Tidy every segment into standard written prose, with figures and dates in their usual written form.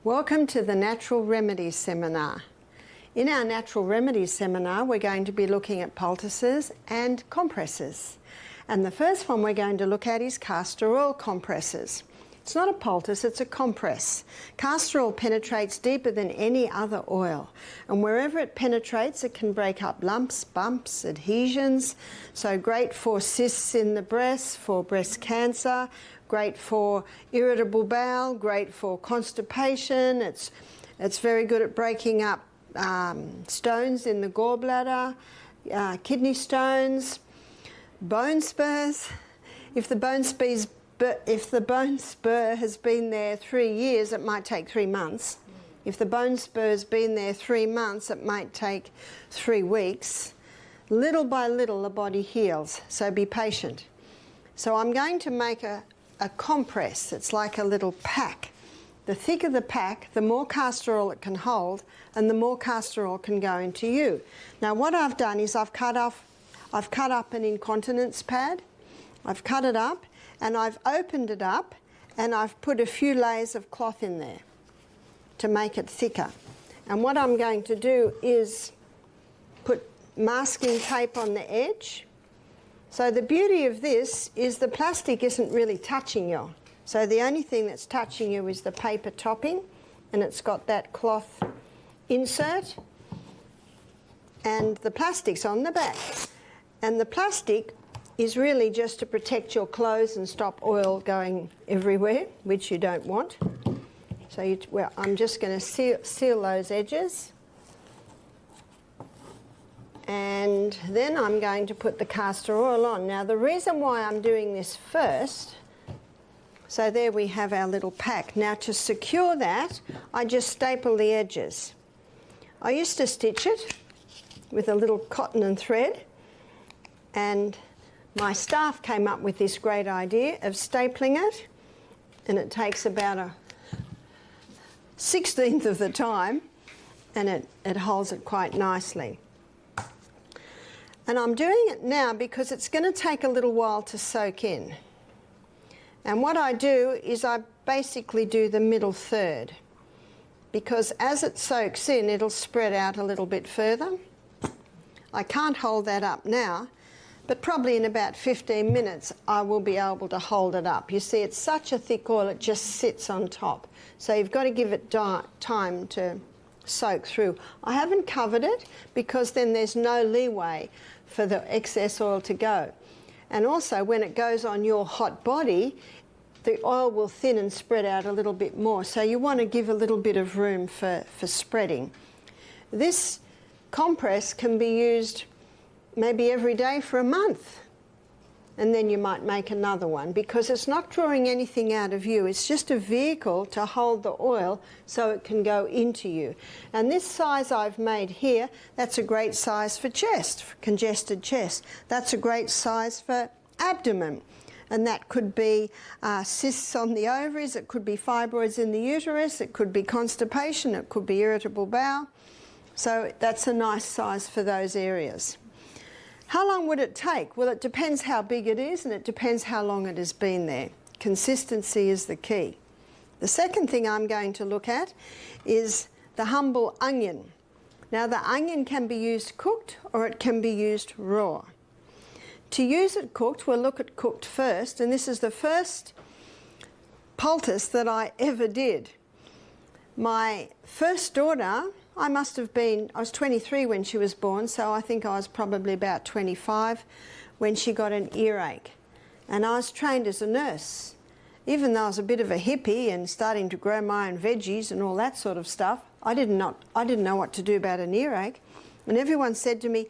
Welcome to the Natural Remedies Seminar. In our Natural Remedies Seminar, we're going to be looking at poultices and compresses. And the first one we're going to look at is castor oil compresses. It's not a poultice, it's a compress. Castor oil penetrates deeper than any other oil. And wherever it penetrates, it can break up lumps, bumps, adhesions. So great for cysts in the breast, for breast cancer, great for irritable bowel, great for constipation. It's very good at breaking up stones in the gallbladder, kidney stones, bone spurs. If the bone spur has been there 3 years, it might take 3 months. If the bone spur's been there 3 months, it might take 3 weeks. Little by little, the body heals, so be patient. So I'm going to make a compress. It's like a little pack. The thicker the pack, the more castor oil it can hold, and the more castor oil can go into you. Now what I've done is I've cut up an incontinence pad. I've cut it up and I've opened it up and I've put a few layers of cloth in there to make it thicker. And what I'm going to do is put masking tape on the edge. So the beauty of this is the plastic isn't really touching you. So the only thing that's touching you is the paper topping, and it's got that cloth insert, and the plastic's on the back. And the plastic is really just to protect your clothes and stop oil going everywhere, which you don't want. So I'm just going to seal those edges. And then I'm going to put the castor oil on. Now the reason why I'm doing this first, so there we have our little pack. Now to secure that, I just staple the edges. I used to stitch it with a little cotton and thread, and my staff came up with this great idea of stapling it, and it takes about a 1/16 of the time, and it holds it quite nicely. And I'm doing it now because it's going to take a little while to soak in. And what I do is I basically do the middle third, because as it soaks in, it'll spread out a little bit further. I can't hold that up now, but probably in about 15 minutes I will be able to hold it up. You see, it's such a thick oil, it just sits on top. So you've got to give it time to soak through. I haven't covered it because then there's no leeway for the excess oil to go. And also when it goes on your hot body, the oil will thin and spread out a little bit more. So you want to give a little bit of room for spreading. This compress can be used maybe every day for a month, and then you might make another one, because it's not drawing anything out of you. It's just a vehicle to hold the oil so it can go into you. And this size I've made here, that's a great size for chest, for congested chest. That's a great size for abdomen. And that could be cysts on the ovaries, it could be fibroids in the uterus, it could be constipation, it could be irritable bowel. So that's a nice size for those areas. How long would it take? Well, it depends how big it is, and it depends how long it has been there. Consistency is the key. The second thing I'm going to look at is the humble onion. Now the onion can be used cooked or it can be used raw. To use it cooked, we'll look at cooked first, and this is the first poultice that I ever did. My first daughter, I was 23 when she was born, so I think I was probably about 25 when she got an earache. And I was trained as a nurse. Even though I was a bit of a hippie and starting to grow my own veggies and all that sort of stuff, I didn't know what to do about an earache. And everyone said to me,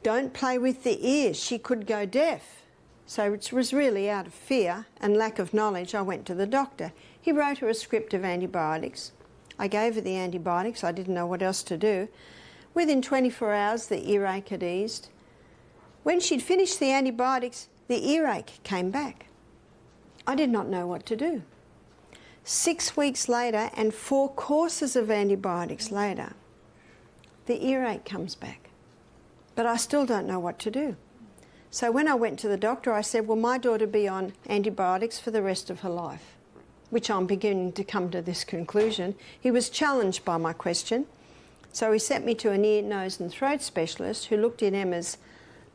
don't play with the ears, she could go deaf. So it was really out of fear and lack of knowledge, I went to the doctor. He wrote her a script of antibiotics. I gave her the antibiotics, I didn't know what else to do. Within 24 hours, the earache had eased. When she'd finished the antibiotics, the earache came back. I did not know what to do. 6 weeks later, and 4 courses of antibiotics later, the earache comes back. But I still don't know what to do. So when I went to the doctor, I said, will my daughter be on antibiotics for the rest of her life? which I'm beginning to come to this conclusion. He was challenged by my question. So he sent me to an ear, nose and throat specialist who looked in Emma's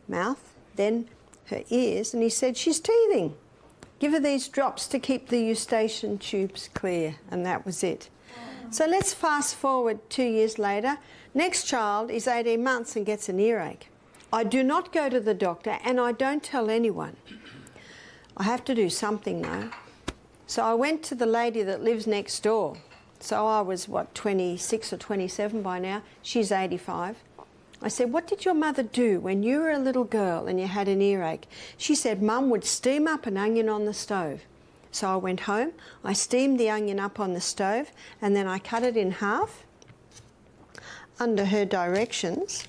mouth, then her ears, and he said, she's teething. Give her these drops to keep the eustachian tubes clear. And that was it. So let's fast forward 2 years later. Next child is 18 months and gets an earache. I do not go to the doctor and I don't tell anyone. I have to do something though. So I went to the lady that lives next door. So I was, what, 26 or 27 by now. She's 85. I said, what did your mother do when you were a little girl and you had an earache? She said, Mum would steam up an onion on the stove. So I went home, I steamed the onion up on the stove, and then I cut it in half under her directions,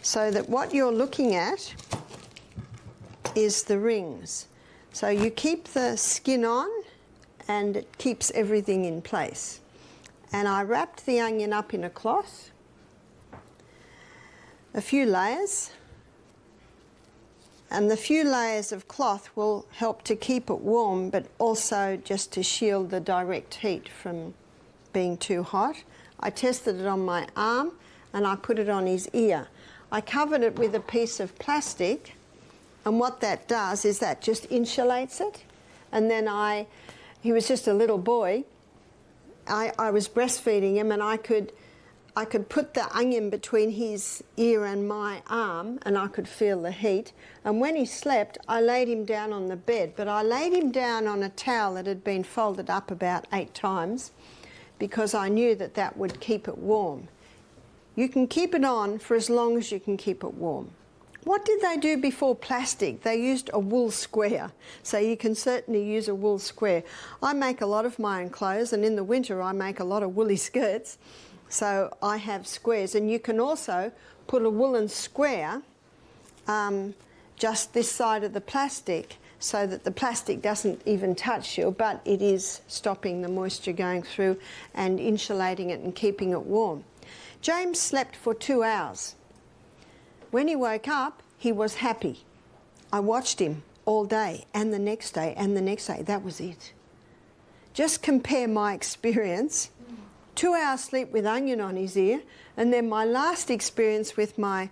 so that what you're looking at is the rings. So you keep the skin on and it keeps everything in place. And I wrapped the onion up in a cloth, a few layers, and the few layers of cloth will help to keep it warm, but also just to shield the direct heat from being too hot. I tested it on my arm and I put it on his ear. I covered it with a piece of plastic, and what that does is that just insulates it. And then he was just a little boy, I was breastfeeding him, and I could put the onion between his ear and my arm, and I could feel the heat. And when he slept, I laid him down on the bed, but I laid him down on a towel that had been folded up about 8 times because I knew that that would keep it warm. You can keep it on for as long as you can keep it warm. What did they do before plastic? They used a wool square, so you can certainly use a wool square. I make a lot of my own clothes, and in the winter I make a lot of woolly skirts. So I have squares, and you can also put a woolen square just this side of the plastic so that the plastic doesn't even touch you, but it is stopping the moisture going through and insulating it and keeping it warm. James slept for 2 hours. When he woke up, he was happy. I watched him all day and the next day and the next day. That was it. Just compare my experience. 2 hours sleep with onion on his ear, and then my last experience with my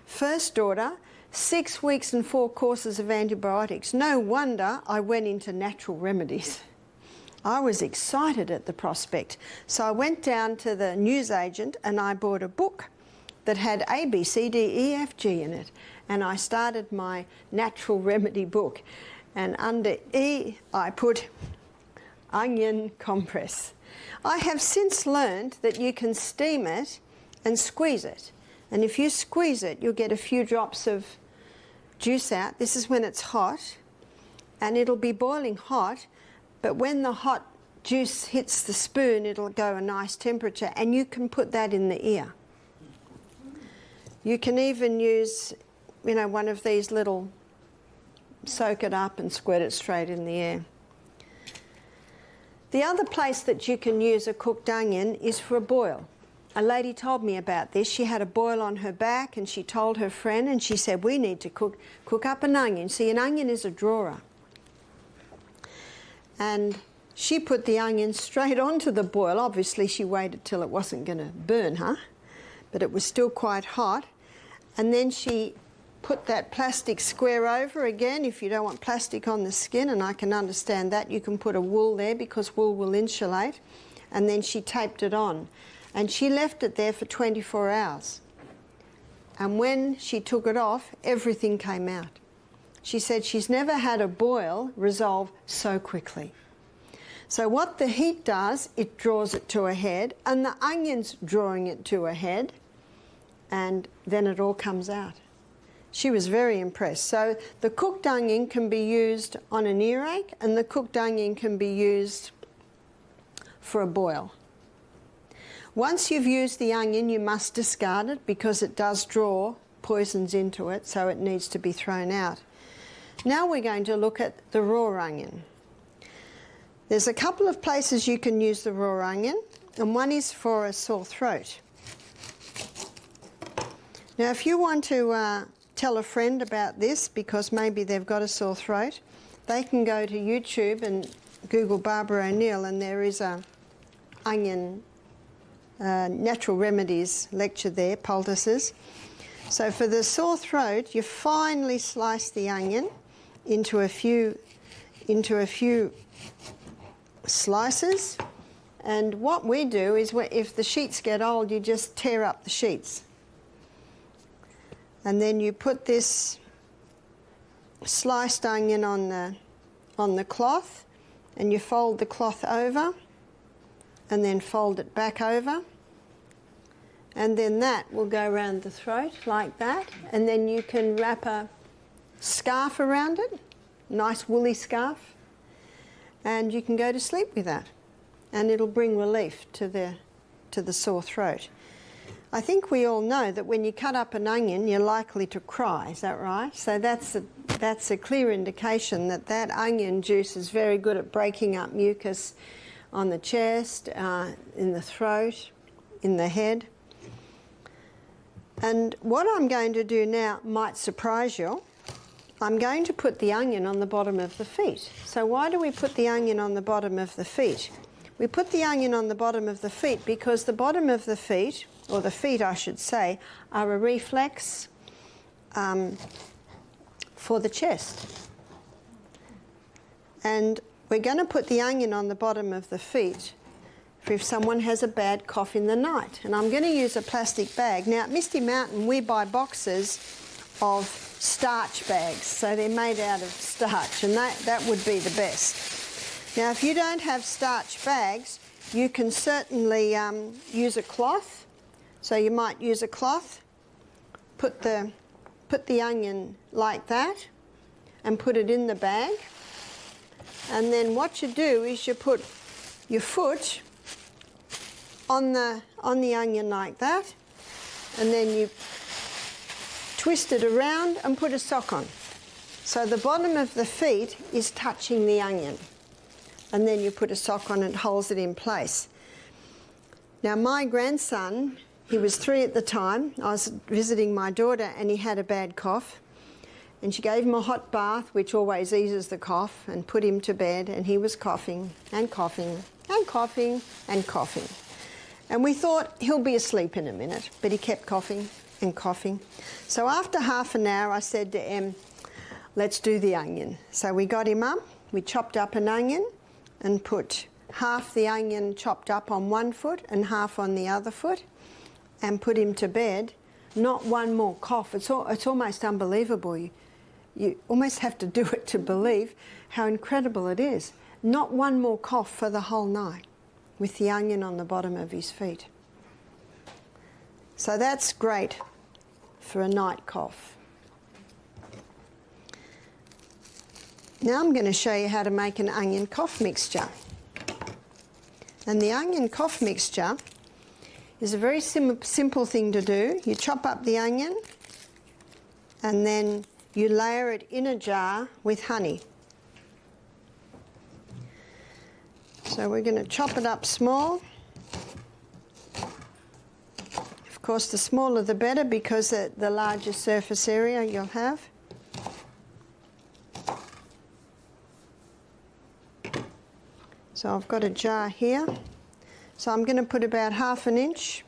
first daughter, 6 weeks and 4 courses of antibiotics. No wonder I went into natural remedies. I was excited at the prospect. So I went down to the newsagent and I bought a book that had A, B, C, D, E, F, G in it. And I started my natural remedy book. And under E, I put onion compress. I have since learned that you can steam it and squeeze it. And if you squeeze it, you'll get a few drops of juice out. This is when it's hot, and it'll be boiling hot, but when the hot juice hits the spoon, it'll go a nice temperature, and you can put that in the ear. You can even use, you know, one of these little, soak it up and squirt it straight in the ear. The other place that you can use a cooked onion is for a boil. A lady told me about this. She had a boil on her back and she told her friend, and she said, we need to cook up an onion. See, an onion is a drawer. And she put the onion straight onto the boil. Obviously she waited till it wasn't going to burn her, but it was still quite hot. And then she put that plastic square over again if you don't want plastic on the skin, and I can understand that. You can put a wool there because wool will insulate. And then she taped it on. And she left it there for 24 hours. And when she took it off, everything came out. She said she's never had a boil resolve so quickly. So what the heat does, it draws it to a head, and the onion's drawing it to a head, and then it all comes out. She was very impressed. So the cooked onion can be used on an earache, and the cooked onion can be used for a boil. Once you've used the onion, you must discard it because it does draw poisons into it, so it needs to be thrown out. Now we're going to look at the raw onion. There's a couple of places you can use the raw onion, and one is for a sore throat. Now if you want to tell a friend about this because maybe they've got a sore throat, they can go to YouTube and Google Barbara O'Neill, and there is a onion natural remedies lecture there, poultices. So for the sore throat, you finely slice the onion into a few slices. And what we do is, if the sheets get old, you just tear up the sheets. And then you put this sliced onion on the cloth, and you fold the cloth over, and then fold it back over. And then that will go around the throat like that. And then you can wrap a scarf around it, nice woolly scarf, and you can go to sleep with that. And it'll bring relief to the sore throat. I think we all know that when you cut up an onion, you're likely to cry. Is that right? So that's a clear indication that that onion juice is very good at breaking up mucus on the chest, in the throat, in the head. And what I'm going to do now might surprise you. I'm going to put the onion on the bottom of the feet. So why do we put the onion on the bottom of the feet? We put the onion on the bottom of the feet because the bottom of the feet, or the feet I should say, are a reflex for the chest. And we're going to put the onion on the bottom of the feet for if someone has a bad cough in the night. And I'm going to use a plastic bag. Now at Misty Mountain we buy boxes of starch bags, so they're made out of starch, and that would be the best. Now if you don't have starch bags, you can certainly use a cloth. So you might use a cloth, put the onion like that, and put it in the bag. And then what you do is you put your foot on the onion like that, and then you twist it around and put a sock on. So the bottom of the feet is touching the onion, and then you put a sock on and it holds it in place. Now my grandson, he was 3 at the time, I was visiting my daughter, and he had a bad cough, and she gave him a hot bath, which always eases the cough, and put him to bed, and he was coughing and coughing and coughing and coughing. And we thought he'll be asleep in a minute, but he kept coughing and coughing. So after half an hour I said to Em, let's do the onion. So we got him up, we chopped up an onion and put half the onion chopped up on one foot and half on the other foot, and put him to bed. Not one more cough. It's almost unbelievable. You almost have to do it to believe how incredible it is. Not one more cough for the whole night with the onion on the bottom of his feet. So that's great for a night cough. Now I'm going to show you how to make an onion cough mixture. And the onion cough mixture is a very simple thing to do. You chop up the onion and then you layer it in a jar with honey. So we're going to chop it up small. Of course, the smaller the better, because the larger surface area you'll have. So I've got a jar here. So I'm going to put about ½ an inch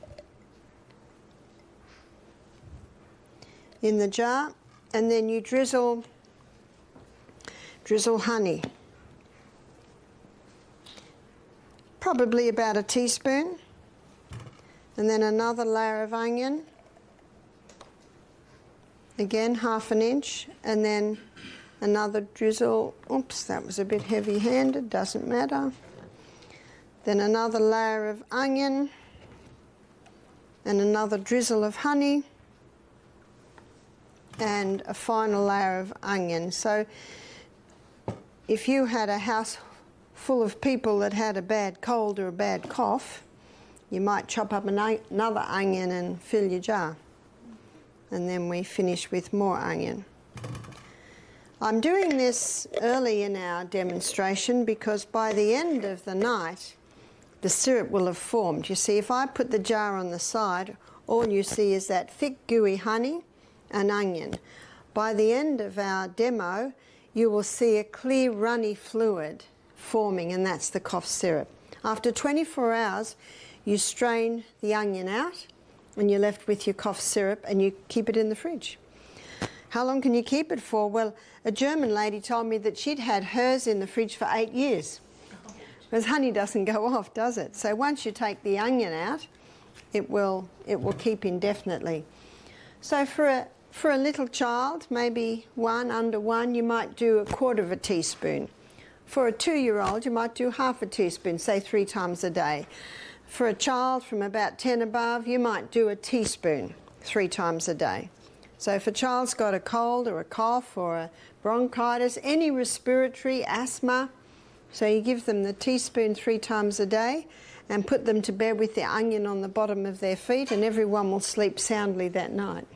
in the jar, and then you drizzle honey. Probably about a teaspoon, and then another layer of onion, again ½ an inch, and then another drizzle. Oops, that was a bit heavy-handed, doesn't matter. Then another layer of onion and another drizzle of honey and a final layer of onion. So if you had a house full of people that had a bad cold or a bad cough, you might chop up another onion and fill your jar. And then we finish with more onion. I'm doing this early in our demonstration because by the end of the night, the syrup will have formed. You see, if I put the jar on the side, all you see is that thick, gooey honey and onion. By the end of our demo, you will see a clear, runny fluid forming, and that's the cough syrup. After 24 hours, you strain the onion out and you're left with your cough syrup, and you keep it in the fridge. How long can you keep it for? Well, a German lady told me that she'd had hers in the fridge for 8 years. Because honey doesn't go off, does it? So once you take the onion out, it will keep indefinitely. So for a little child, maybe under one, you might do 1/4 teaspoon. For a 2-year-old, you might do 1/2 teaspoon, say 3 times a day. For a child from about 10 above, you might do a teaspoon 3 times a day. So if a child's got a cold or a cough or a bronchitis, any respiratory asthma, so you give them the teaspoon 3 times a day and put them to bed with the onion on the bottom of their feet, and everyone will sleep soundly that night.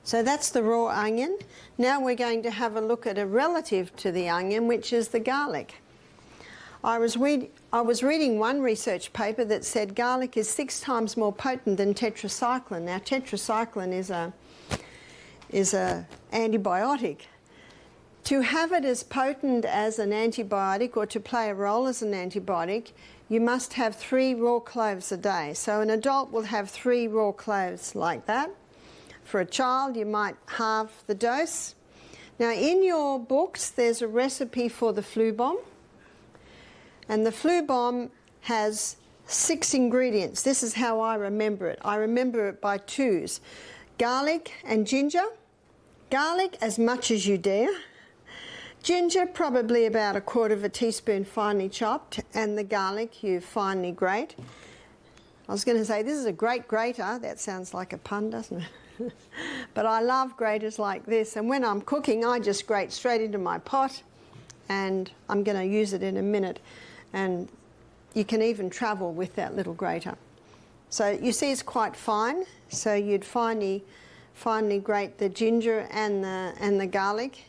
So that's the raw onion. Now we're going to have a look at a relative to the onion, which is the garlic. I was reading one research paper that said garlic is 6 times more potent than tetracycline. Now, tetracycline is a antibiotic. To have it as potent as an antibiotic, or to play a role as an antibiotic, you must have 3 raw cloves a day. So an adult will have 3 raw cloves like that. For a child, you might halve the dose. Now, in your books, there's a recipe for the flu bomb. And the flu bomb has 6 ingredients. This is how I remember it. I remember it by 2s. Garlic and ginger. Garlic as much as you dare. Ginger, probably about 1/4 teaspoon finely chopped. And the garlic, you finely grate. I was going to say, this is a great grater. That sounds like a pun, doesn't it? But I love graters like this. And when I'm cooking, I just grate straight into my pot. And I'm going to use it in a minute. And you can even travel with that little grater. So you see it's quite fine. So you'd finely grate the ginger and the garlic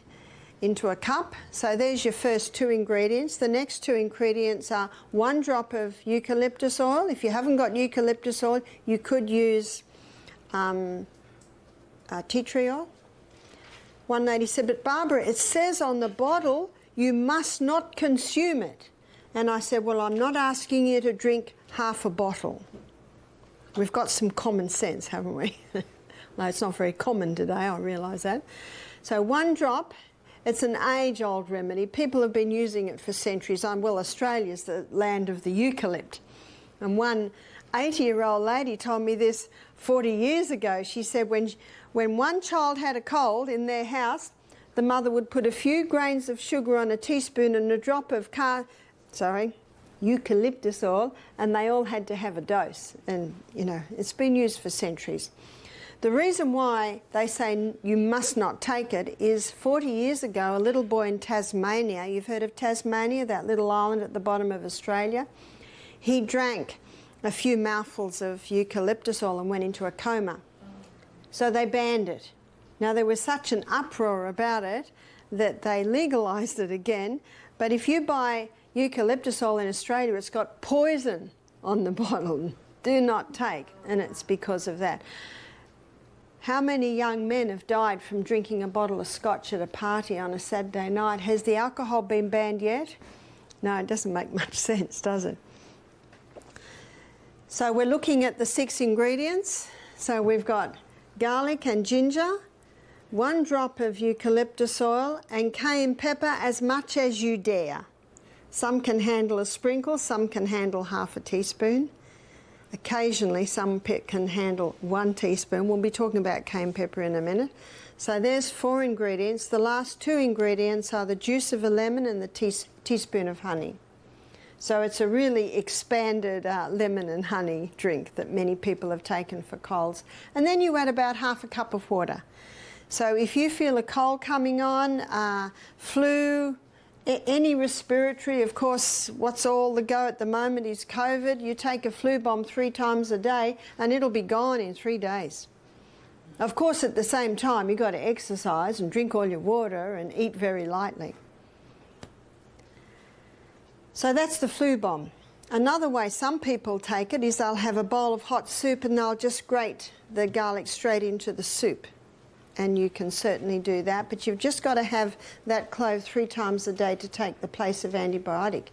into a cup. So there's your first 2 ingredients. The next 2 ingredients are 1 drop of eucalyptus oil. If you haven't got eucalyptus oil, you could use tea tree oil. One lady said, but Barbara, it says on the bottle you must not consume it. And I said, well, I'm not asking you to drink half a bottle. We've got some common sense, haven't we? No, it's not very common today, I realise that. So 1 drop, it's an age-old remedy. People have been using it for centuries. Well, Australia's the land of the eucalypt. And one 80-year-old lady told me this 40 years ago. She said when one child had a cold in their house, the mother would put a few grains of sugar on a teaspoon and a drop of eucalyptus oil, and they all had to have a dose. And, you know, it's been used for centuries. The reason why they say you must not take it is 40 years ago, a little boy in Tasmania, you've heard of Tasmania, that little island at the bottom of Australia, he drank a few mouthfuls of eucalyptus oil and went into a coma. So they banned it. Now, there was such an uproar about it that they legalised it again. But if you buy eucalyptus oil in Australia, it's got poison on the bottle. Do not take, and it's because of that. How many young men have died from drinking a bottle of scotch at a party on a Saturday night? Has the alcohol been banned yet? No, it doesn't make much sense, does it? So we're looking at the 6 ingredients. So we've got garlic and ginger, 1 drop of eucalyptus oil, and cayenne pepper as much as you dare. Some can handle a sprinkle, some can handle 1/2 teaspoon. Occasionally, some can handle 1 teaspoon. We'll be talking about cayenne pepper in a minute. So there's 4 ingredients. The last 2 ingredients are the juice of a lemon and the teaspoon of honey. So it's a really expanded lemon and honey drink that many people have taken for colds. And then you add about 1/2 cup of water. So if you feel a cold coming on, flu, any respiratory, of course, what's all the go at the moment is COVID. You take a flu bomb 3 times a day and it'll be gone in 3 days. Of course, at the same time, you've got to exercise and drink all your water and eat very lightly. So that's the flu bomb. Another way some people take it is they'll have a bowl of hot soup and they'll just grate the garlic straight into the soup. and you can certainly do that, but you've just got to have that clove 3 times a day to take the place of antibiotic.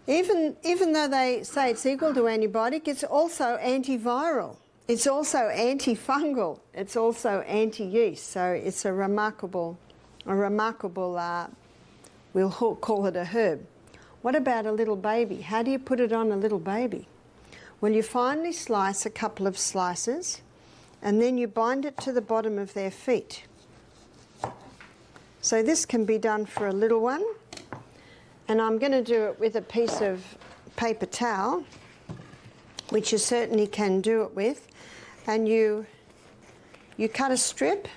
Even though they say it's equal to antibiotic, it's also antiviral. It's also antifungal. It's also anti-yeast. So it's a remarkable, we'll call it a herb. What about a little baby? How do you put it on a little baby? Well, you finely slice a couple of slices, and then you bind it to the bottom of their feet. So this can be done for a little one, and I'm going to do it with a piece of paper towel, which you certainly can do it with, and you cut a strip.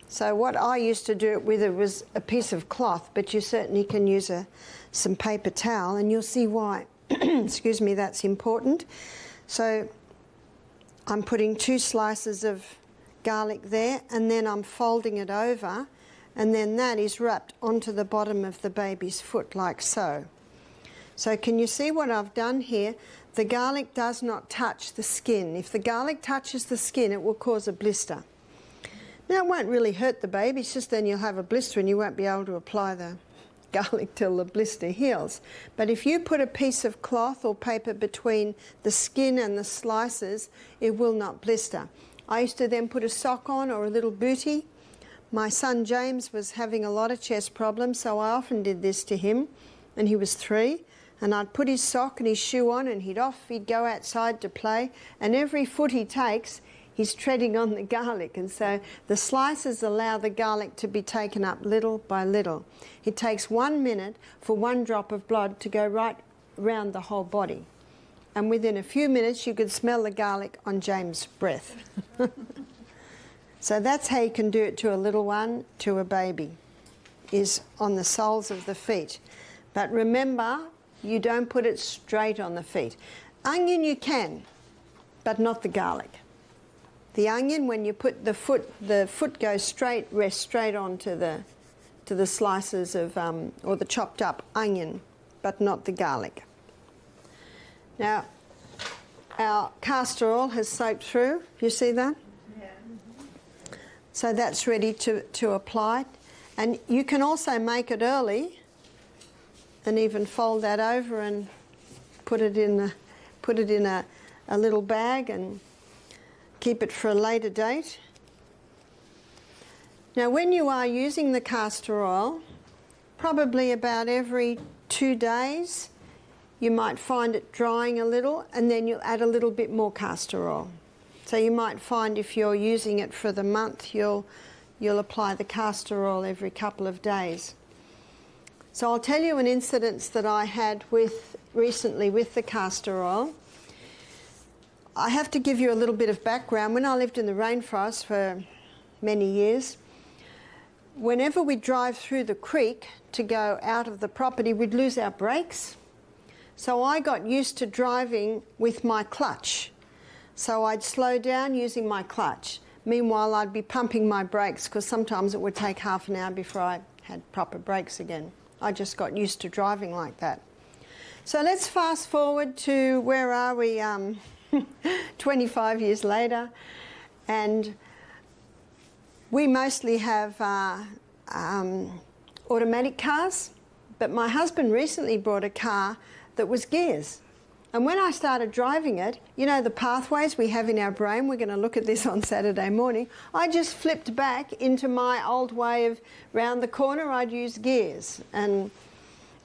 So what I used to do it with was a piece of cloth, but you certainly can use some paper towel, and you'll see why, excuse me, that's important. So I'm putting 2 slices of garlic there, and then I'm folding it over, and then that is wrapped onto the bottom of the baby's foot like so. So can you see what I've done here? The garlic does not touch the skin. If the garlic touches the skin, it will cause a blister. Now, it won't really hurt the baby, it's just then you'll have a blister and you won't be able to apply the garlic till the blister heals. But if you put a piece of cloth or paper between the skin and the slices, it will not blister. I used to then put a sock on or a little bootie. My son James was having a lot of chest problems, so I often did this to him, and he was 3. And I'd put his sock and his shoe on, and he'd go outside to play, and every foot he takes, he's treading on the garlic. And so the slices allow the garlic to be taken up little by little. It takes 1 minute for 1 drop of blood to go right round the whole body. And within a few minutes, you could smell the garlic on James' breath. So that's how you can do it to a little one, to a baby, is on the soles of the feet. But remember, you don't put it straight on the feet. Onion you can, but not the garlic. The onion, when you put the foot goes straight, rests straight onto the slices of, or the chopped up onion, but not the garlic. Now, our castor oil has soaked through. You see that? Yeah. So that's ready to apply. And you can also make it early and even fold that over and put it in a little bag and keep it for a later date. Now, when you are using the castor oil, probably about every 2 days, you might find it drying a little, and then you'll add a little bit more castor oil. So you might find if you're using it for the month, you'll apply the castor oil every couple of days. So I'll tell you an incident that I had recently with the castor oil. I have to give you a little bit of background. When I lived in the rainforest for many years, whenever we drive through the creek to go out of the property, we'd lose our brakes. So I got used to driving with my clutch. So I'd slow down using my clutch. Meanwhile, I'd be pumping my brakes because sometimes it would take half an hour before I had proper brakes again. I just got used to driving like that. So let's fast forward to, where are we, 25 years later, and we mostly have automatic cars, but my husband recently bought a car that was gears. And when I started driving it, you know the pathways we have in our brain, we're going to look at this on Saturday morning, I just flipped back into my old way of round the corner, I'd use gears. And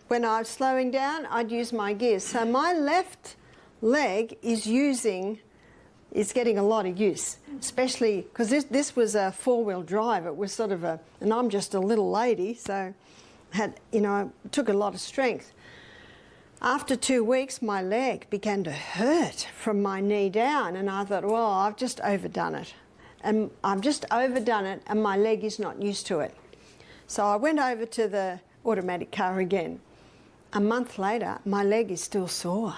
when I was slowing down, I'd use my gears. So my left leg is getting a lot of use, especially because this was a 4-wheel drive. It was sort of and I'm just a little lady, so it took a lot of strength. After 2 weeks, my leg began to hurt from my knee down, and I thought, well, I've just overdone it. And I've just overdone it, and my leg is not used to it. So I went over to the automatic car again. A month later, my leg is still sore.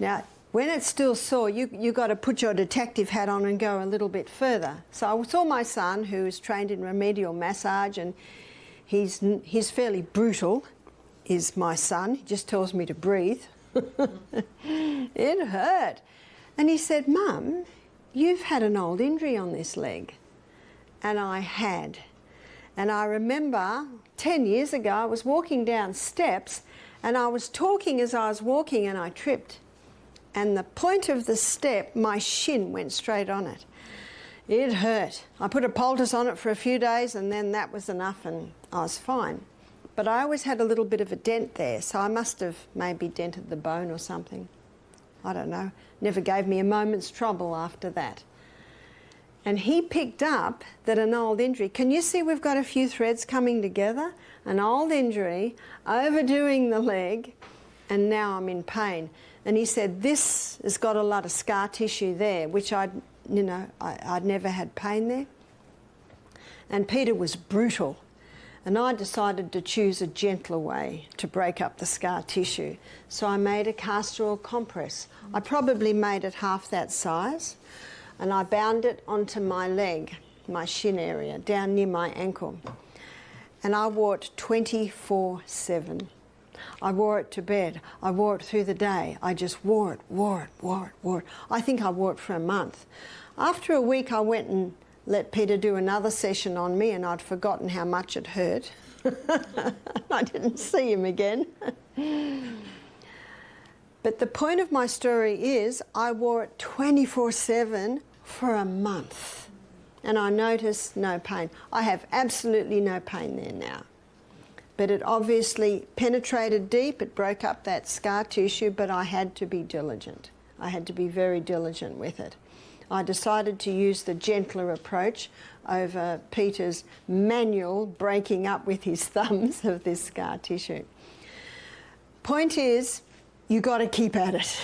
Now, when it's still sore, you've got to put your detective hat on and go a little bit further. So I saw my son, who is trained in remedial massage, and he's fairly brutal, is my son. He just tells me to breathe. It hurt. And he said, Mum, you've had an old injury on this leg. And I had. And I remember 10 years ago, I was walking down steps and I was talking as I was walking and I tripped. And the point of the step, my shin went straight on it. It hurt. I put a poultice on it for a few days and then that was enough and I was fine. But I always had a little bit of a dent there, so I must have maybe dented the bone or something. I don't know. Never gave me a moment's trouble after that. And he picked up that an old injury, can you see we've got a few threads coming together? An old injury, overdoing the leg, and now I'm in pain. And he said, this has got a lot of scar tissue there, which I'd never had pain there. And Peter was brutal. And I decided to choose a gentler way to break up the scar tissue. So I made a castor oil compress. I probably made it half that size. And I bound it onto my leg, my shin area, down near my ankle. And I wore it 24/7. I wore it to bed. I wore it through the day. I just wore it. I think I wore it for a month. After a week, I went and let Peter do another session on me, and I'd forgotten how much it hurt. I didn't see him again. But the point of my story is I wore it 24/7 for a month, and I noticed no pain. I have absolutely no pain there now. But it obviously penetrated deep, it broke up that scar tissue, but I had to be diligent. I had to be very diligent with it. I decided to use the gentler approach over Peter's manual breaking up with his thumbs of this scar tissue. Point is, you got to keep at it.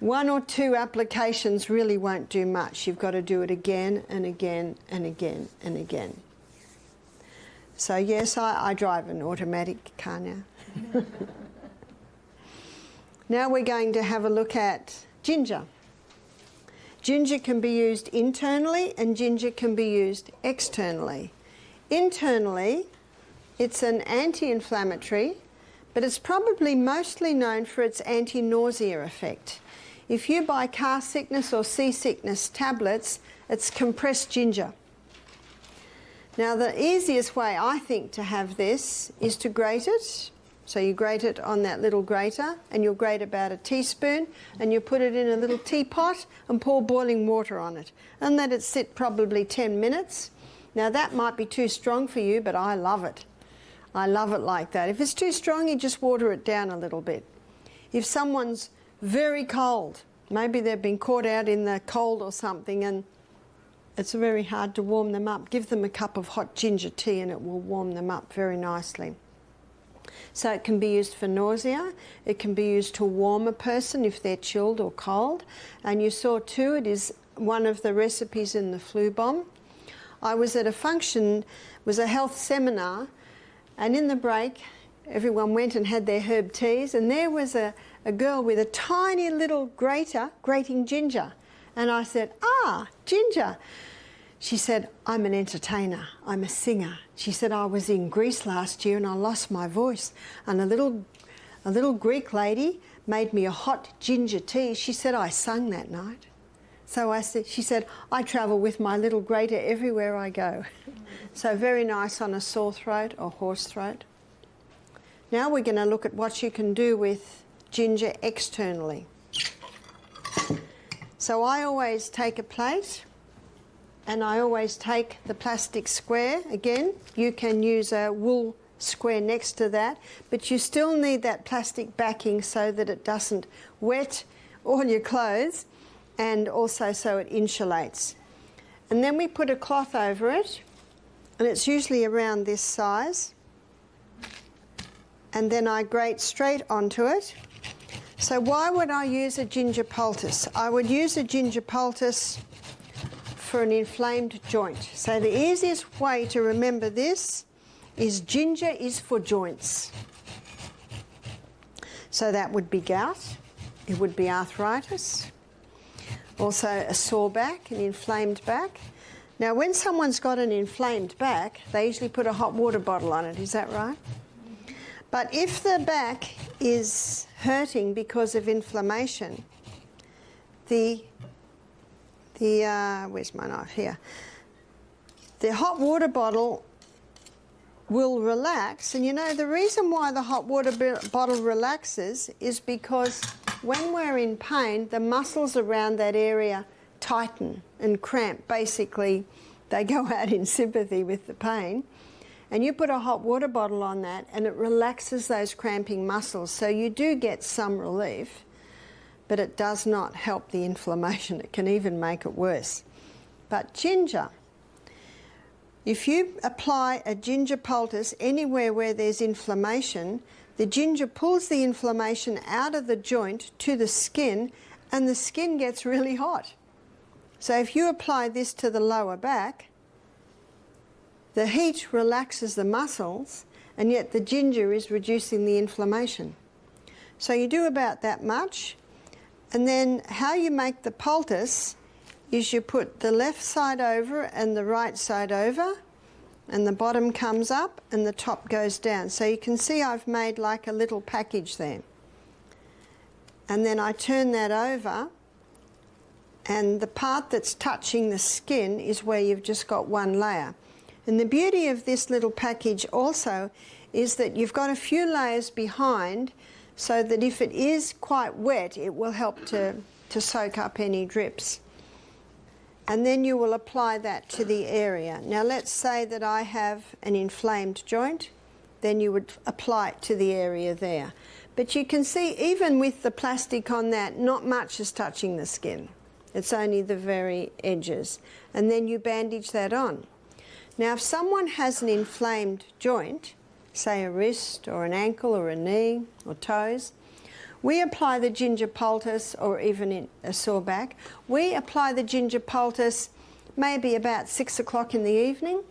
1 or 2 applications really won't do much. You've got to do it again and again and again and again. So yes, I drive an automatic car now. Now we're going to have a look at ginger. Ginger can be used internally and ginger can be used externally. Internally, it's an anti-inflammatory, but it's probably mostly known for its anti-nausea effect. If you buy car sickness or seasickness tablets, it's compressed ginger. Now the easiest way I think to have this is to grate it. So you grate it on that little grater and you'll grate about a teaspoon and you put it in a little teapot and pour boiling water on it and let it sit probably 10 minutes. Now that might be too strong for you, but I love it. I love it like that. If it's too strong, you just water it down a little bit. If someone's very cold, maybe they've been caught out in the cold or something and it's very hard to warm them up, give them a cup of hot ginger tea and it will warm them up very nicely. So it can be used for nausea, it can be used to warm a person if they're chilled or cold. And you saw too, it is one of the recipes in the flu bomb. I was at a function, it was a health seminar, and in the break everyone went and had their herb teas, and there was a girl with a tiny little grater grating ginger. And I said, "Ah, ginger." She said, "I'm an entertainer, I'm a singer." She said, "I was in Greece last year and I lost my voice. And a little Greek lady made me a hot ginger tea." She said, "I sung that night." So she said, "I travel with my little grater everywhere I go." So very nice on a sore throat or hoarse throat. Now we're going to look at what you can do with ginger externally. So I always take a plate and I always take the plastic square. Again, you can use a wool square next to that, but you still need that plastic backing so that it doesn't wet all your clothes and also so it insulates. And then we put a cloth over it, and it's usually around this size. And then I grate straight onto it. So why would I use a ginger poultice? I would use a ginger poultice for an inflamed joint. So the easiest way to remember this is ginger is for joints. So that would be gout, it would be arthritis, also a sore back, an inflamed back. Now when someone's got an inflamed back, they usually put a hot water bottle on it, is that right? But if the back is hurting because of inflammation, the where's my knife? Here. The hot water bottle will relax, and you know the reason why the hot water bottle relaxes is because when we're in pain, the muscles around that area tighten and cramp. Basically, they go out in sympathy with the pain. And you put a hot water bottle on that and it relaxes those cramping muscles. So you do get some relief, but it does not help the inflammation. It can even make it worse. But ginger, if you apply a ginger poultice anywhere where there's inflammation, the ginger pulls the inflammation out of the joint to the skin and the skin gets really hot. So if you apply this to the lower back, the heat relaxes the muscles, and yet the ginger is reducing the inflammation. So you do about that much, and then how you make the poultice is you put the left side over and the right side over, and the bottom comes up and the top goes down. So you can see I've made like a little package there. And then I turn that over, and the part that's touching the skin is where you've just got one layer. And the beauty of this little package also is that you've got a few layers behind, so that if it is quite wet, it will help to soak up any drips. And then you will apply that to the area. Now let's say that I have an inflamed joint, then you would apply it to the area there. But you can see even with the plastic on that, not much is touching the skin. It's only the very edges. And then you bandage that on. Now, if someone has an inflamed joint, say a wrist or an ankle or a knee or toes, we apply the ginger poultice, or even in a sore back, we apply the ginger poultice maybe about 6 o'clock in the evening.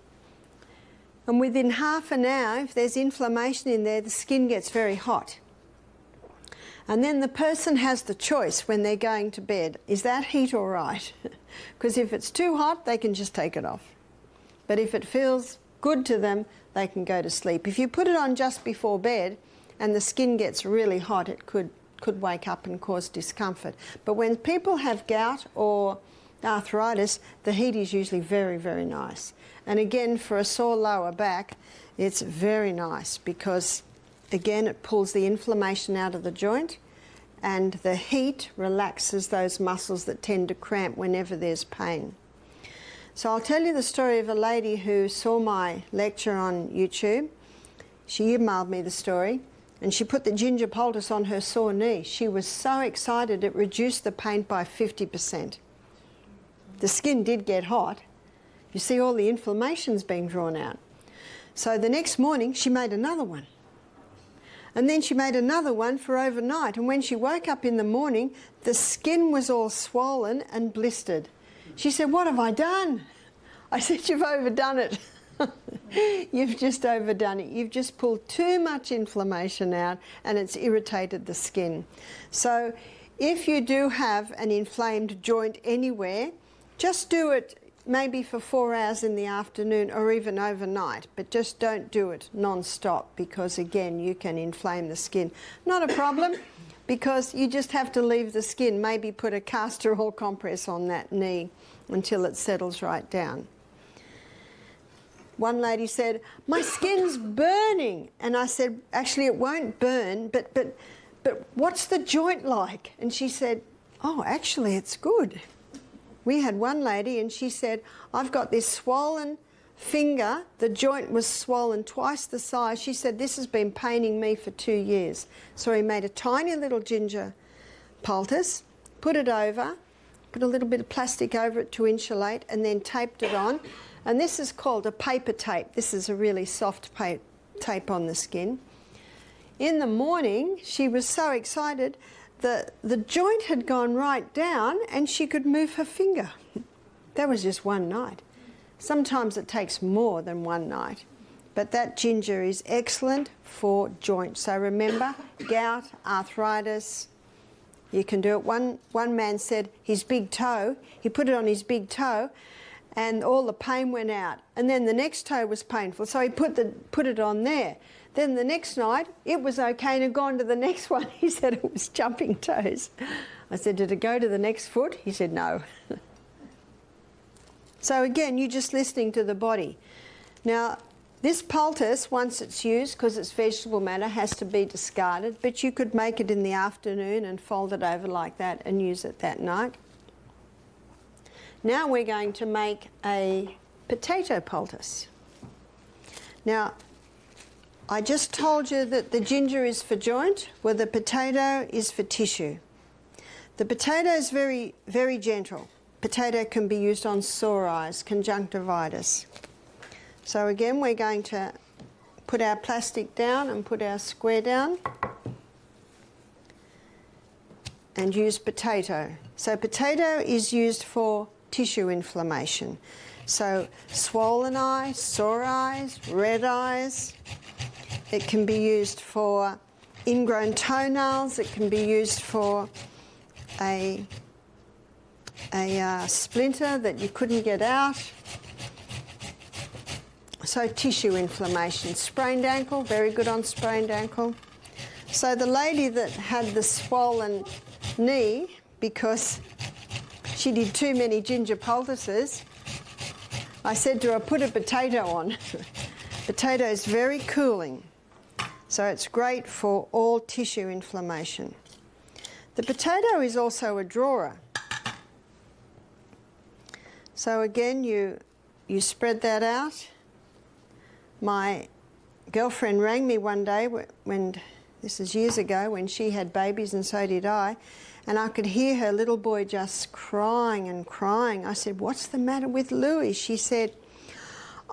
And within half an hour, if there's inflammation in there, the skin gets very hot. And then the person has the choice when they're going to bed, is that heat all right? Because if it's too hot, they can just take it off. But if it feels good to them, they can go to sleep. If you put it on just before bed and the skin gets really hot, it could wake up and cause discomfort. But when people have gout or arthritis, the heat is usually very, very nice. And again, for a sore lower back, it's very nice because, again, it pulls the inflammation out of the joint, and the heat relaxes those muscles that tend to cramp whenever there's pain. So I'll tell you the story of a lady who saw my lecture on YouTube. She emailed me the story, and she put the ginger poultice on her sore knee. She was so excited it reduced the pain by 50%. The skin did get hot. You see all the inflammation's being drawn out. So the next morning she made another one. And then she made another one for overnight. And when she woke up in the morning, the skin was all swollen and blistered. She said, "What have I done?" I said, "You've overdone it." You've just overdone it. You've just pulled too much inflammation out and it's irritated the skin. So if you do have an inflamed joint anywhere, just do it maybe for 4 hours in the afternoon or even overnight, but just don't do it non-stop because, again, you can inflame the skin. Not a problem, because you just have to leave the skin, maybe put a castor oil compress on that knee until it settles right down. One lady said, "My skin's burning." And I said, "Actually, it won't burn, but what's the joint like?" And she said, "Oh, actually, it's good." We had one lady and she said, "I've got this swollen finger. The joint was swollen twice the size." She said, "This has been paining me for 2 years." So we made a tiny little ginger poultice, put it over, put a little bit of plastic over it to insulate, and then taped it on. And this is called a paper tape. This is a really soft tape on the skin. In the morning, she was so excited. The joint had gone right down and she could move her finger. That was just one night. Sometimes it takes more than one night. But that ginger is excellent for joints. So remember, gout, arthritis, you can do it. One man said his big toe, he put it on his big toe and all the pain went out. And then the next toe was painful, so he put it on there. Then the next night, it was okay and had gone to the next one. He said it was jumping toes. I said, "Did it go to the next foot?" He said, "No." So again, you're just listening to the body. Now, this poultice, once it's used, because it's vegetable matter, has to be discarded, but you could make it in the afternoon and fold it over like that and use it that night. Now we're going to make a potato poultice. Now, I just told you that the ginger is for joint, where the potato is for tissue. The potato is very, very gentle. Potato can be used on sore eyes, conjunctivitis. So again, we're going to put our plastic down and put our square down and use potato. So potato is used for tissue inflammation. So swollen eyes, sore eyes, red eyes. It can be used for ingrown toenails. It can be used for a splinter that you couldn't get out. So tissue inflammation. Sprained ankle, very good on sprained ankle. So the lady that had the swollen knee because she did too many ginger poultices, I said to her, put a potato on. Potato is very cooling, so it's great for all tissue inflammation. The potato is also a drawer. So again, you spread that out. My girlfriend rang me one day, when this is years ago, when she had babies and so did I, and I could hear her little boy just crying and crying. I said, what's the matter with Louis? She said,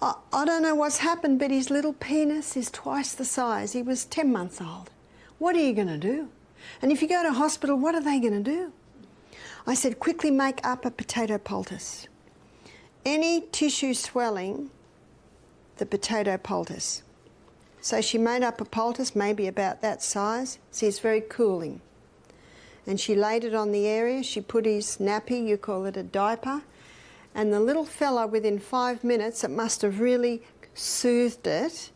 I don't know what's happened, but his little penis is twice the size. He was 10 months old. What are you going to do? And if you go to hospital, what are they going to do? I said, quickly make up a potato poultice. Any tissue swelling, the potato poultice. So she made up a poultice, maybe about that size. See, it's very cooling. And she laid it on the area. She put his nappy, you call it a diaper. And the little fella, within 5 minutes, it must have really soothed it,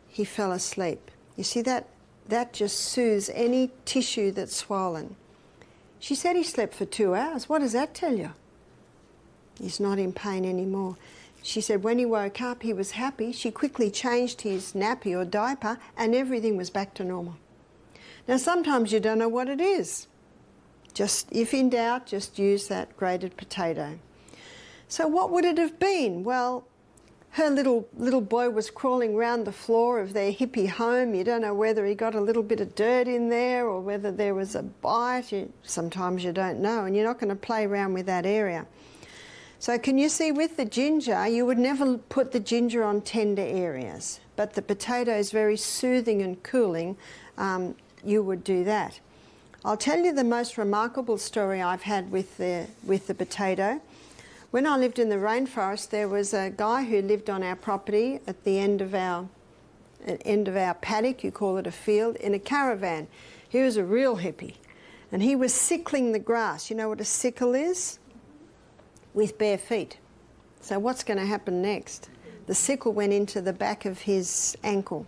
he fell asleep. You see, that just soothes any tissue that's swollen. She said he slept for 2 hours. What does that tell you? He's not in pain anymore. She said when he woke up, he was happy. She quickly changed his nappy or diaper and everything was back to normal. Now, sometimes you don't know what it is. Just, if in doubt, just use that grated potato. So what would it have been? Well, her little boy was crawling round the floor of their hippie home. You don't know whether he got a little bit of dirt in there or whether there was a bite. Sometimes you don't know, and you're not going to play around with that area. So can you see, with the ginger, you would never put the ginger on tender areas, but the potato is very soothing and cooling. You would do that. I'll tell you the most remarkable story I've had with the potato. When I lived in the rainforest, there was a guy who lived on our property at the end of our paddock, you call it a field, in a caravan. He was a real hippie, and he was sickling the grass. You know what a sickle is? With bare feet. So what's going to happen next? The sickle went into the back of his ankle.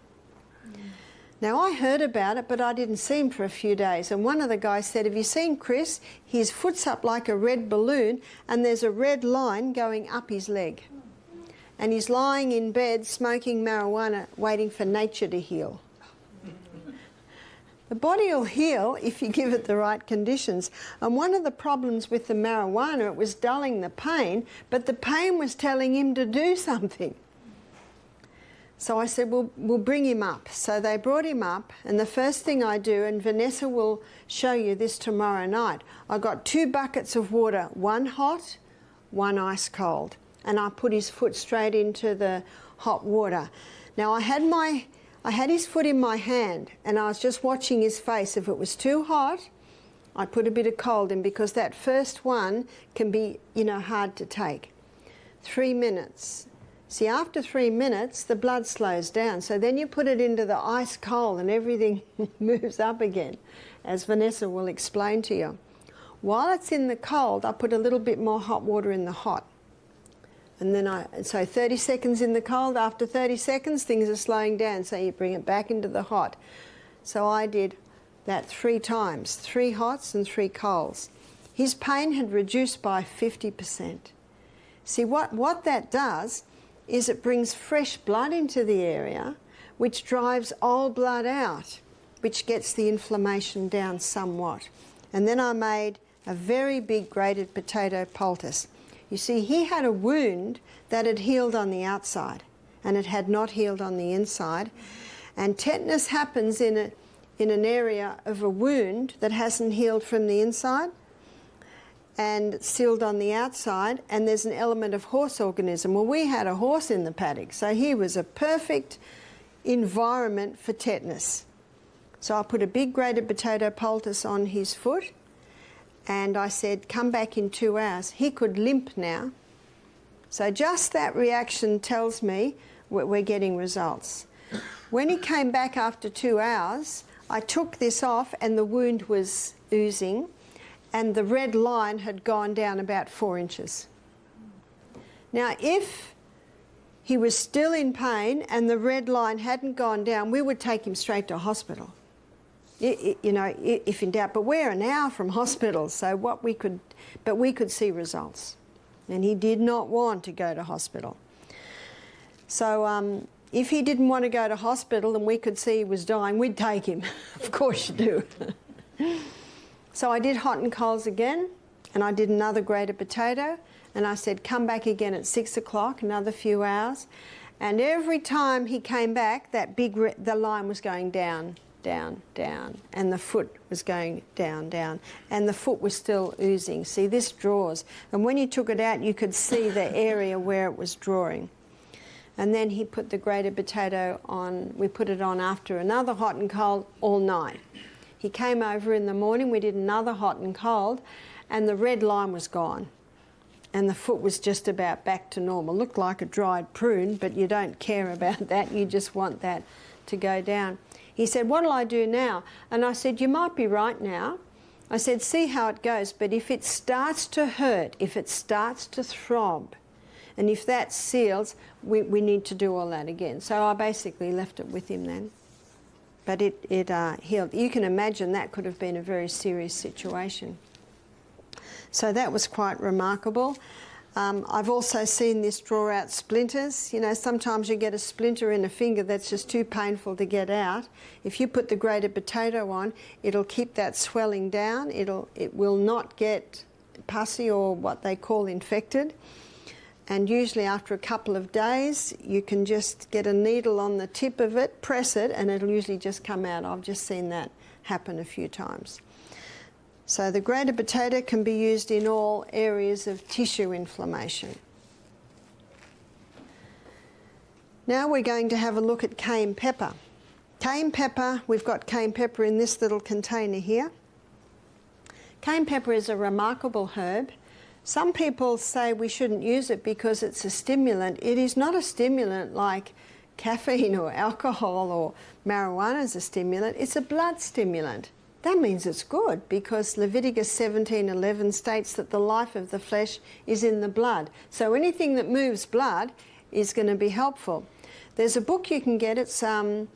Now, I heard about it, but I didn't see him for a few days. And one of the guys said, have you seen Chris? His foot's up like a red balloon, and there's a red line going up his leg. And he's lying in bed smoking marijuana, waiting for nature to heal. The body will heal if you give it the right conditions. And one of the problems with the marijuana, it was dulling the pain, but the pain was telling him to do something. So I said, we'll bring him up. So they brought him up, and the first thing I do, and Vanessa will show you this tomorrow night, I got 2 buckets of water, one hot, one ice cold. And I put his foot straight into the hot water. Now I had his foot in my hand, and I was just watching his face. If it was too hot, I'd put a bit of cold in, because that first one can be, hard to take. 3 minutes. See, after 3 minutes, the blood slows down. So then you put it into the ice cold and everything moves up again, as Vanessa will explain to you. While it's in the cold, I put a little bit more hot water in the hot. And then so 30 seconds in the cold, after 30 seconds, things are slowing down, so you bring it back into the hot. So I did that 3 times, 3 hots and 3 colds. His pain had reduced by 50%. See, what that does is it brings fresh blood into the area, which drives old blood out, which gets the inflammation down somewhat. And then I made a very big grated potato poultice. You see, he had a wound that had healed on the outside, and it had not healed on the inside. And tetanus happens in an area of a wound that hasn't healed from the inside and sealed on the outside, and there's an element of horse organism. Well, we had a horse in the paddock, so he was a perfect environment for tetanus. So I put a big grated potato poultice on his foot, and I said, come back in 2 hours. He could limp now. So just that reaction tells me we're getting results. When he came back after 2 hours, I took this off and the wound was oozing, and the red line had gone down about 4 inches. Now, if he was still in pain and the red line hadn't gone down, we would take him straight to hospital. You know, if in doubt. But we're an hour from hospital, so we could see results. And he did not want to go to hospital. So if he didn't want to go to hospital and we could see he was dying, we'd take him. Of course you do. So I did hot and colds again, and I did another grated potato, and I said, come back again at 6 o'clock, another few hours. And every time he came back, the line was going down, down, down, and the foot was going down, down, and the foot was still oozing. See, this draws. And when you took it out, you could see the area where it was drawing. And then he put the grated potato on, we put it on after another hot and cold all night. He came over in the morning, we did another hot and cold, and the red line was gone. And the foot was just about back to normal. Looked like a dried prune, but you don't care about that. You just want that to go down. He said, what'll I do now? And I said, you might be right now. I said, see how it goes, but if it starts to hurt, if it starts to throb, and if that seals, we need to do all that again. So I basically left it with him then. But it healed. You can imagine that could have been a very serious situation. So that was quite remarkable. I've also seen this draw out splinters. You know, sometimes you get a splinter in a finger that's just too painful to get out. If you put the grated potato on, it'll keep that swelling down. It will not get pussy or what they call infected. And usually after a couple of days, you can just get a needle on the tip of it, press it, and it'll usually just come out. I've just seen that happen a few times. So the grated potato can be used in all areas of tissue inflammation. Now we're going to have a look at cayenne pepper. Cayenne pepper, we've got cayenne pepper in this little container here. Cayenne pepper is a remarkable herb. Some people say we shouldn't use it because it's a stimulant. It is not a stimulant like caffeine or alcohol or marijuana is a stimulant. It's a blood stimulant. That means it's good because Leviticus 17:11 states that the life of the flesh is in the blood. So anything that moves blood is going to be helpful. There's a book you can get. It's by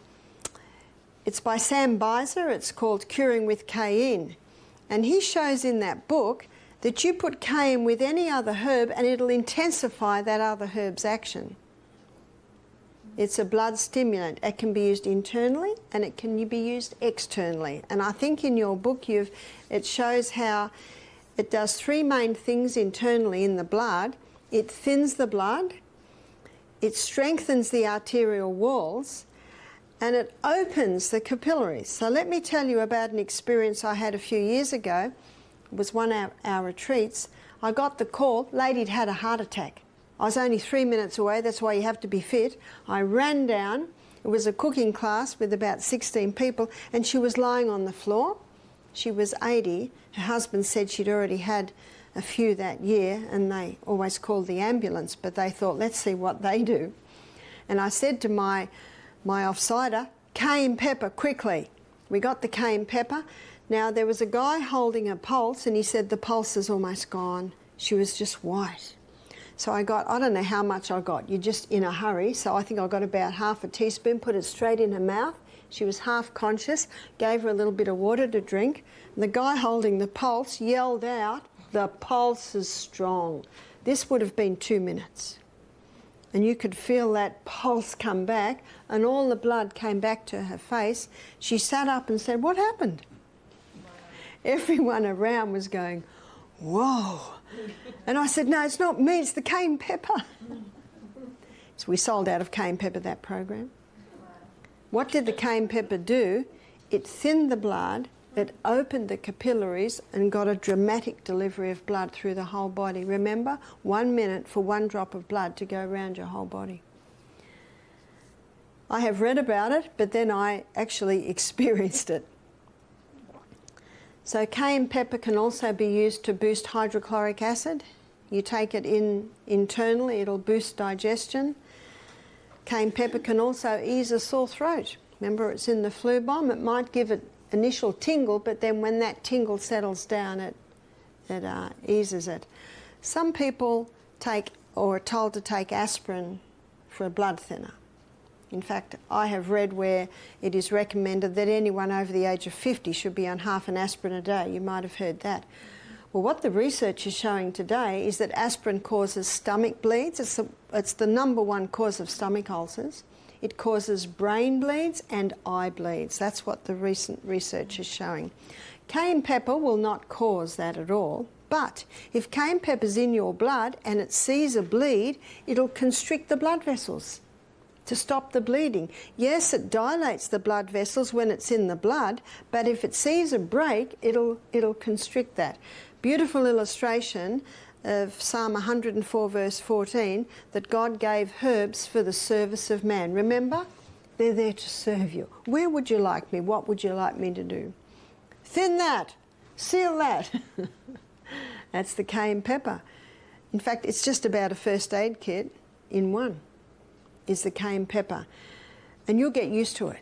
Sam Beiser. It's called Curing with Cayenne. And he shows in that book that you put cayenne with any other herb and it'll intensify that other herb's action. It's a blood stimulant. It can be used internally and it can be used externally. And I think in your book it shows how it does 3 main things internally in the blood. It thins the blood, it strengthens the arterial walls, and it opens the capillaries. So let me tell you about an experience I had a few years ago. It was one of our retreats. I got the call, lady'd had a heart attack. I was only 3 minutes away, that's why you have to be fit. I ran down, it was a cooking class with about 16 people, and she was lying on the floor. She was 80. Her husband said she'd already had a few that year, and they always called the ambulance, but they thought, let's see what they do. And I said to my offsider, cayenne pepper, quickly. We got the cayenne pepper. Now, there was a guy holding a pulse, and he said, the pulse is almost gone. She was just white. So I don't know how much I got. You're just in a hurry. So I think I got about half a teaspoon, put it straight in her mouth. She was half conscious, gave her a little bit of water to drink. And the guy holding the pulse yelled out, the pulse is strong. This would have been 2 minutes. And you could feel that pulse come back, and all the blood came back to her face. She sat up and said, "What happened?" Everyone around was going, "Whoa." And I said, "No, it's not me, it's the cayenne pepper." So we sold out of cayenne pepper that program. What did the cayenne pepper do? It thinned the blood, it opened the capillaries and got a dramatic delivery of blood through the whole body. Remember, 1 minute for 1 drop of blood to go around your whole body. I have read about it, but then I actually experienced it. So cayenne pepper can also be used to boost hydrochloric acid. You take it in internally, it'll boost digestion. Cayenne pepper can also ease a sore throat. Remember, it's in the flu bomb. It might give it initial tingle, but then when that tingle settles down, it eases it. Some people take or are told to take aspirin for a blood thinner. In fact, I have read where it is recommended that anyone over the age of 50 should be on half an aspirin a day. You might have heard that. Well, what the research is showing today is that aspirin causes stomach bleeds. It's the #1 cause of stomach ulcers. It causes brain bleeds and eye bleeds. That's what the recent research is showing. Cayenne pepper will not cause that at all, but if cayenne pepper's in your blood and it sees a bleed, it'll constrict the blood vessels to stop the bleeding. Yes, it dilates the blood vessels when it's in the blood, but if it sees a break, it'll constrict that. Beautiful illustration of Psalm 104 verse 14, that God gave herbs for the service of man. Remember? They're there to serve you. Where would you like me? What would you like me to do? Thin that. Seal that. That's the cayenne pepper. In fact, it's just about a first aid kit in one, is the cayenne pepper. And you'll get used to it.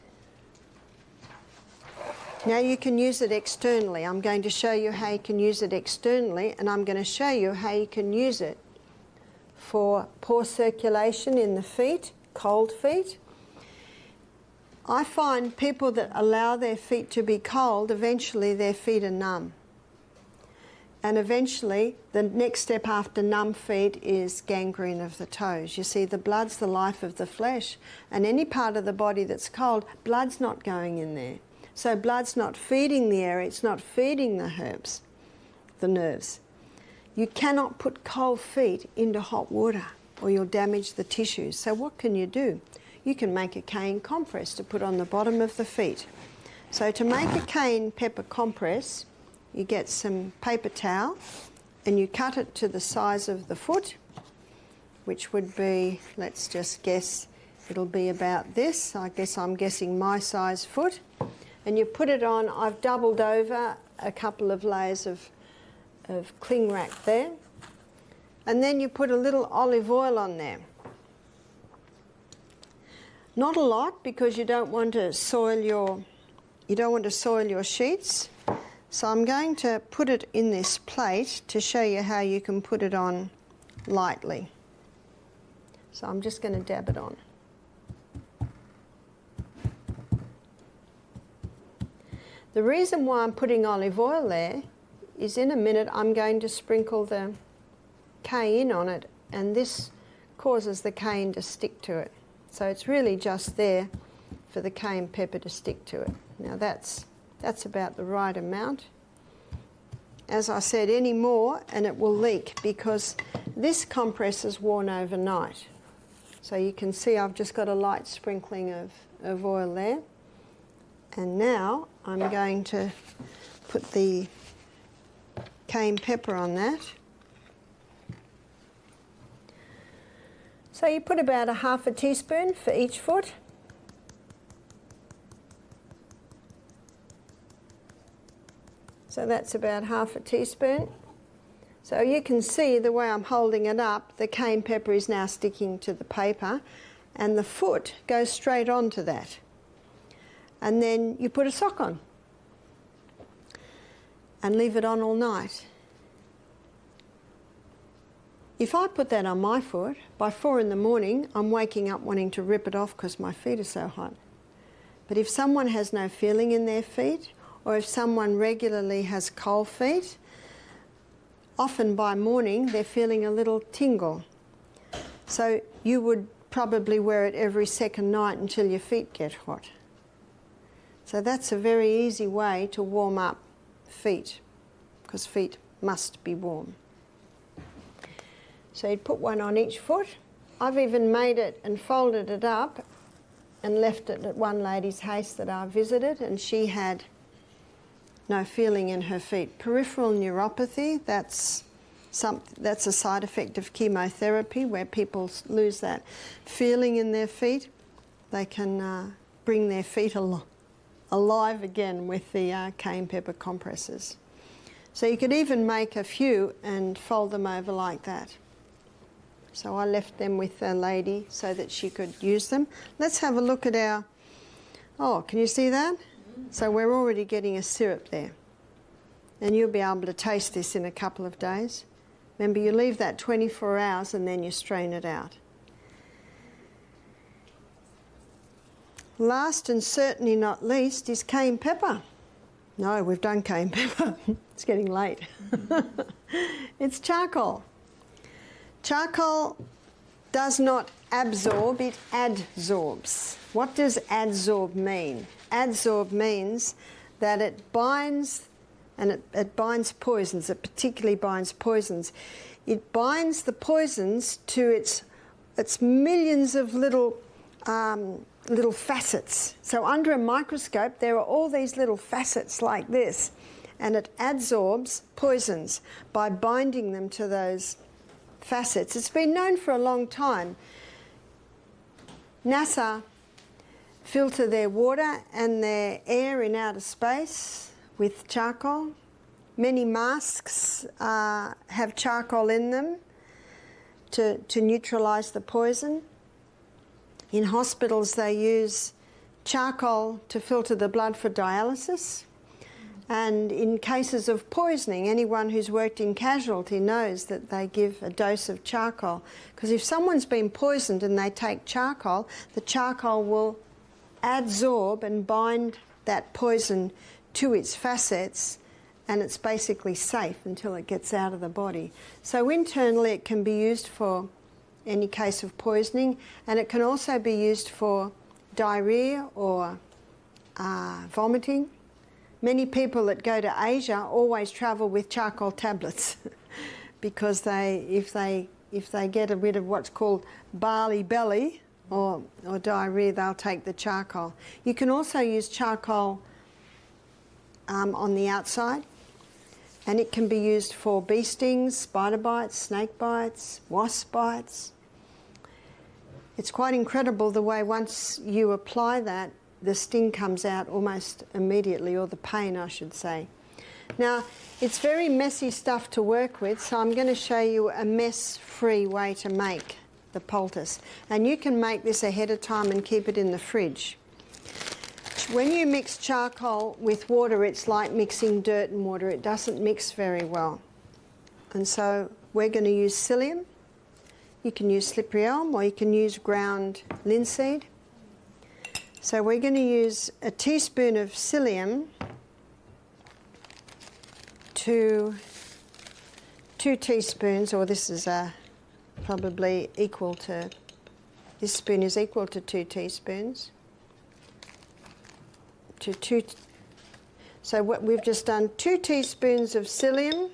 Now you can use it externally. I'm going to show you how you can use it externally, and I'm going to show you how you can use it for poor circulation in the feet, cold feet. I find people that allow their feet to be cold, eventually their feet are numb. And eventually the next step after numb feet is gangrene of the toes. You see, the blood's the life of the flesh, and any part of the body that's cold, blood's not going in there. So blood's not feeding the area, it's not feeding the herbs, the nerves. You cannot put cold feet into hot water or you'll damage the tissues. So what can you do? You can make a cayenne compress to put on the bottom of the feet. So to make a cayenne pepper compress, you get some paper towel and you cut it to the size of the foot, which would be, let's just guess, it'll be about this. I guess I'm guessing my size foot. And you put it on. I've doubled over a couple of layers of cling wrap there. And then you put a little olive oil on there. Not a lot, because you don't want to soil your sheets. So I'm going to put it in this plate to show you how you can put it on lightly. So I'm just going to dab it on. The reason why I'm putting olive oil there is in a minute I'm going to sprinkle the cayenne on it, and this causes the cayenne to stick to it. So it's really just there for the cayenne pepper to stick to it. Now that's about the right amount. As I said, any more and it will leak, because this compress is worn overnight. So you can see I've just got a light sprinkling of oil there. And now I'm going to put the cayenne pepper on that. So you put about a half a teaspoon for each foot. So that's about half a teaspoon. So you can see the way I'm holding it up, the cayenne pepper is now sticking to the paper, and the foot goes straight onto that. And then you put a sock on and leave it on all night. If I put that on my foot, by 4 in the morning, I'm waking up wanting to rip it off because my feet are so hot. But if someone has no feeling in their feet, or if someone regularly has cold feet, often by morning they're feeling a little tingle. So you would probably wear it every second night until your feet get hot. So that's a very easy way to warm up feet, because feet must be warm. So you'd put one on each foot. I've even made it and folded it up and left it at one lady's house that I visited, and she had no feeling in her feet. Peripheral neuropathy, that's a side effect of chemotherapy where people lose that feeling in their feet. They can bring their feet alive again with the cayenne pepper compresses. So you could even make a few and fold them over like that. So I left them with a lady so that she could use them. Let's have a look at our, oh, can you see that? So we're already getting a syrup there. And you'll be able to taste this in a couple of days. Remember, you leave that 24 hours and then you strain it out. Last and certainly not least is cayenne pepper. No, we've done cayenne pepper. It's getting late. It's charcoal. Charcoal does not absorb, it adsorbs. What does adsorb mean? Adsorb means that it binds, and it binds poisons, it particularly binds poisons. It binds the poisons to its millions of little facets. So under a microscope there are all these little facets like this, and it adsorbs poisons by binding them to those facets. It's been known for a long time. NASA filter their water and their air in outer space with charcoal. Many masks have charcoal in them to neutralise the poison. In hospitals they use charcoal to filter the blood for dialysis. And in cases of poisoning, anyone who's worked in casualty knows that they give a dose of charcoal. Because if someone's been poisoned and they take charcoal, the charcoal will adsorb and bind that poison to its facets, and it's basically safe until it gets out of the body. So internally it can be used for any case of poisoning, and it can also be used for diarrhea or vomiting. Many people that go to Asia always travel with charcoal tablets because if they get rid of what's called barley belly or diarrhea, they'll take the charcoal. You can also use charcoal on the outside, and it can be used for bee stings, spider bites, snake bites, wasp bites. It's quite incredible the way once you apply that, the sting comes out almost immediately, or the pain, I should say. Now, it's very messy stuff to work with, so I'm going to show you a mess-free way to make the poultice. And you can make this ahead of time and keep it in the fridge. When you mix charcoal with water, it's like mixing dirt and water. It doesn't mix very well. And so we're going to use psyllium. You can use slippery elm, or you can use ground linseed. So we're going to use a teaspoon of psyllium to 2 teaspoons, or this is probably equal to, this spoon is equal to 2 teaspoons. So what we've just done, 2 teaspoons of psyllium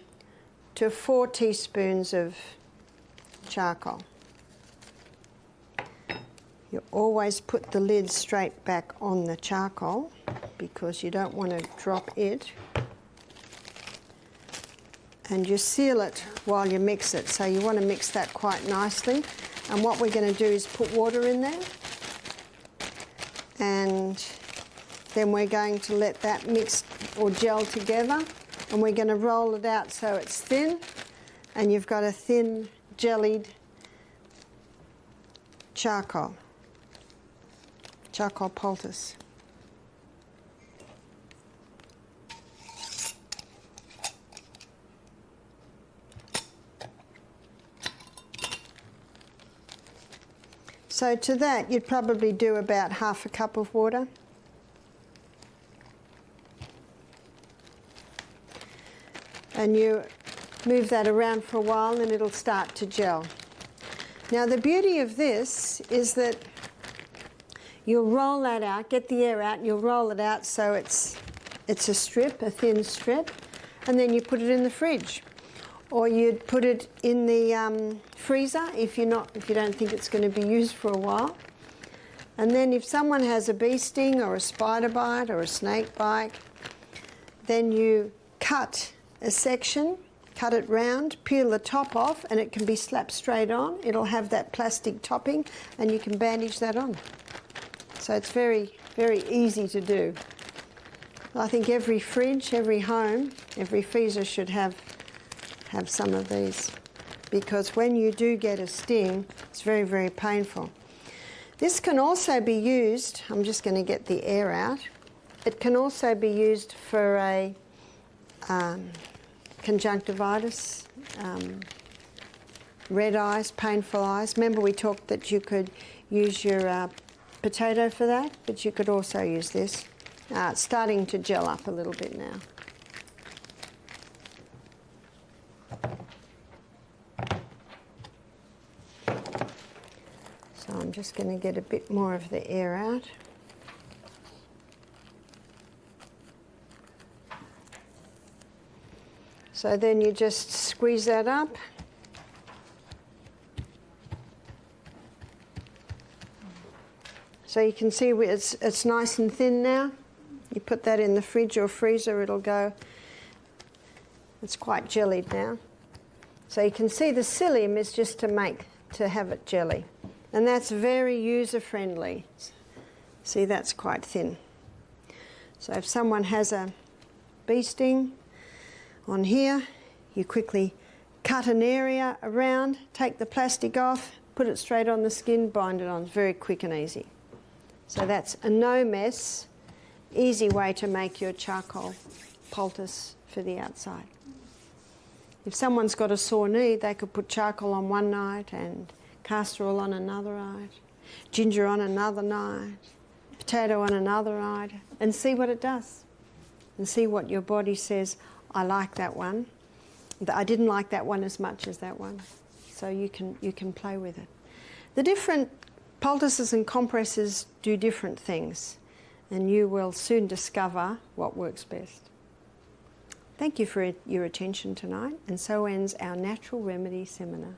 to 4 teaspoons of charcoal. You always put the lid straight back on the charcoal because you don't want to drop it. And you seal it while you mix it. So you want to mix that quite nicely. And what we're going to do is put water in there. And then we're going to let that mix or gel together. And we're going to roll it out so it's thin. And you've got a thin, jellied charcoal poultice. So to that you'd probably do about half a cup of water. And you Move that around for a while and it'll start to gel. Now the beauty of this is that you'll roll that out, get the air out, and you'll roll it out so it's a strip, a thin strip, and then you put it in the fridge. Or you'd put it in the freezer if you don't think it's going to be used for a while. And then if someone has a bee sting or a spider bite or a snake bite, then you cut a section, cut it round, peel the top off, and it can be slapped straight on. It'll have that plastic topping, and you can bandage that on. So it's very, very easy to do. I think every fridge, every home, every freezer should have some of these, because when you do get a sting, it's very, very painful. This can also be used, I'm just going to get the air out, it can also be used for a conjunctivitis, red eyes, painful eyes. Remember we talked that you could use your potato for that, but you could also use this. It's starting to gel up a little bit now. So I'm just going to get a bit more of the air out. So then you just squeeze that up. So you can see it's nice and thin now. You put that in the fridge or freezer, it'll go. It's quite jellied now. So you can see the psyllium is just to have it jelly. And that's very user-friendly. See, that's quite thin. So if someone has a bee sting on here, you quickly cut an area around, take the plastic off, put it straight on the skin, bind it on. It's very quick and easy. So that's a no-mess, easy way to make your charcoal poultice for the outside. If someone's got a sore knee, they could put charcoal on one night and castor oil on another night, ginger on another night, potato on another night, and see what it does. And see what your body says, I like that one. I didn't like that one as much as that one. So you can play with it. The different poultices and compresses do different things, and you will soon discover what works best. Thank you for your attention tonight, and so ends our Natural Remedy seminar.